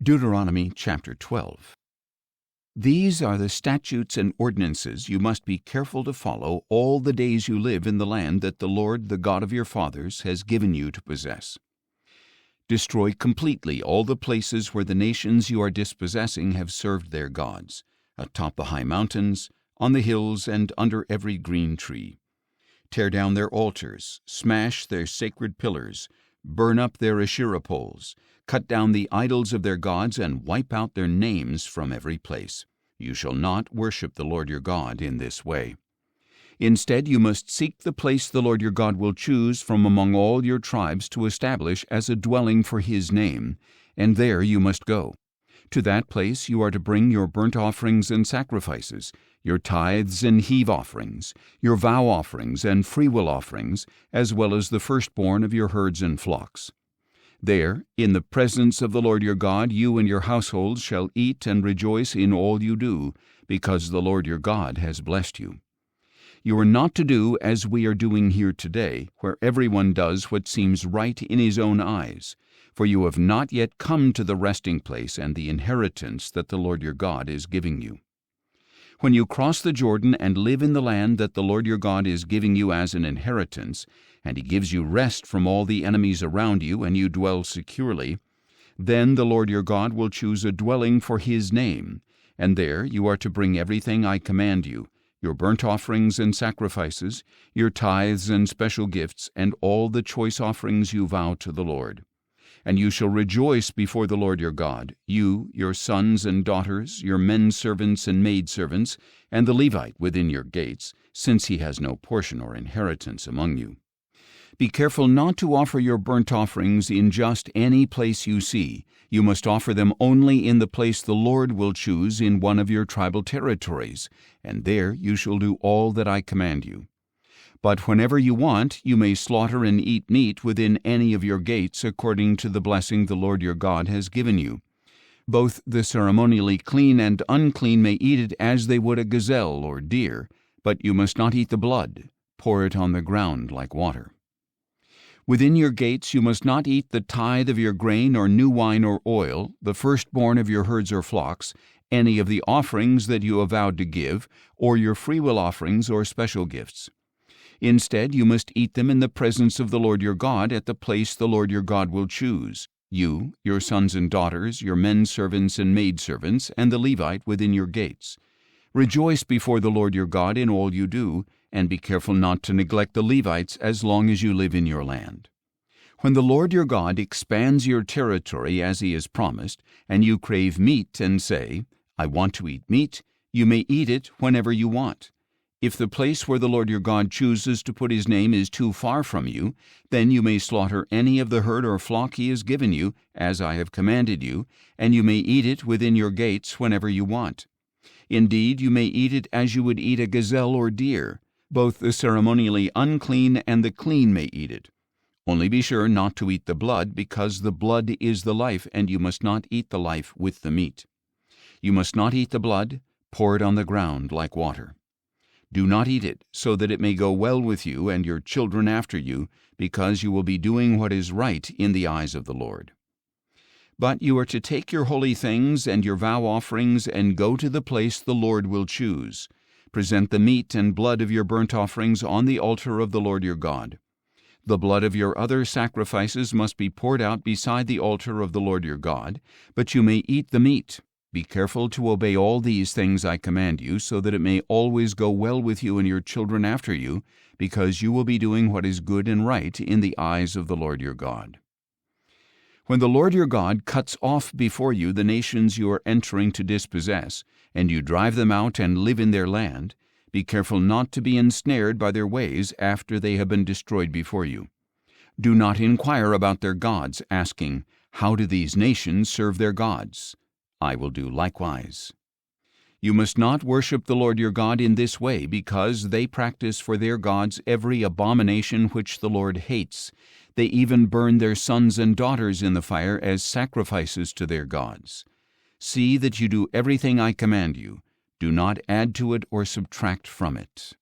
Deuteronomy chapter 12. These are the statutes and ordinances you must be careful to follow all the days you live in the land that the Lord, the God of your fathers, has given you to possess. Destroy completely all the places where the nations you are dispossessing have served their gods, atop the high mountains, on the hills, and under every green tree. Tear down their altars, smash their sacred pillars, burn up their Asherah poles, cut down the idols of their gods, and wipe out their names from every place. You shall not worship the Lord your God in this way. Instead, you must seek the place the Lord your God will choose from among all your tribes to establish as a dwelling for His name, and there you must go. To that place you are to bring your burnt offerings and sacrifices, your tithes and heave offerings, your vow offerings and freewill offerings, as well as the firstborn of your herds and flocks. There, in the presence of the Lord your God, you and your households shall eat and rejoice in all you do, because the Lord your God has blessed you. You are not to do as we are doing here today, where everyone does what seems right in his own eyes, for you have not yet come to the resting place and the inheritance that the Lord your God is giving you. When you cross the Jordan and live in the land that the Lord your God is giving you as an inheritance, and He gives you rest from all the enemies around you, and you dwell securely, then the Lord your God will choose a dwelling for His name, and there you are to bring everything I command you, your burnt offerings and sacrifices, your tithes and special gifts, and all the choice offerings you vow to the Lord. And you shall rejoice before the Lord your God, you, your sons and daughters, your men servants and maidservants, and the Levite within your gates, since he has no portion or inheritance among you. Be careful not to offer your burnt offerings in just any place you see. You must offer them only in the place the Lord will choose in one of your tribal territories, and there you shall do all that I command you. But whenever you want, you may slaughter and eat meat within any of your gates according to the blessing the Lord your God has given you. Both the ceremonially clean and unclean may eat it as they would a gazelle or deer, but you must not eat the blood. Pour it on the ground like water. Within your gates you must not eat the tithe of your grain or new wine or oil, the firstborn of your herds or flocks, any of the offerings that you have vowed to give, or your freewill offerings or special gifts. Instead, you must eat them in the presence of the Lord your God at the place the Lord your God will choose, you, your sons and daughters, your men servants and maidservants, and the Levite within your gates. Rejoice before the Lord your God in all you do, and be careful not to neglect the Levites as long as you live in your land. When the Lord your God expands your territory as He has promised, and you crave meat and say, I want to eat meat, you may eat it whenever you want. If the place where the Lord your God chooses to put His name is too far from you, then you may slaughter any of the herd or flock He has given you, as I have commanded you, and you may eat it within your gates whenever you want. Indeed, you may eat it as you would eat a gazelle or deer. Both the ceremonially unclean and the clean may eat it. Only be sure not to eat the blood, because the blood is the life, and you must not eat the life with the meat. You must not eat the blood. Pour it on the ground like water. Do not eat it, so that it may go well with you and your children after you, because you will be doing what is right in the eyes of the Lord. But you are to take your holy things and your vow offerings and go to the place the Lord will choose. Present the meat and blood of your burnt offerings on the altar of the Lord your God. The blood of your other sacrifices must be poured out beside the altar of the Lord your God, but you may eat the meat. Be careful to obey all these things I command you, so that it may always go well with you and your children after you, because you will be doing what is good and right in the eyes of the Lord your God. When the Lord your God cuts off before you the nations you are entering to dispossess, and you drive them out and live in their land, be careful not to be ensnared by their ways after they have been destroyed before you. Do not inquire about their gods, asking, How do these nations serve their gods? I will do likewise. You must not worship the Lord your God in this way, because they practice for their gods every abomination which the Lord hates. They even burn their sons and daughters in the fire as sacrifices to their gods. See that you do everything I command you. Do not add to it or subtract from it.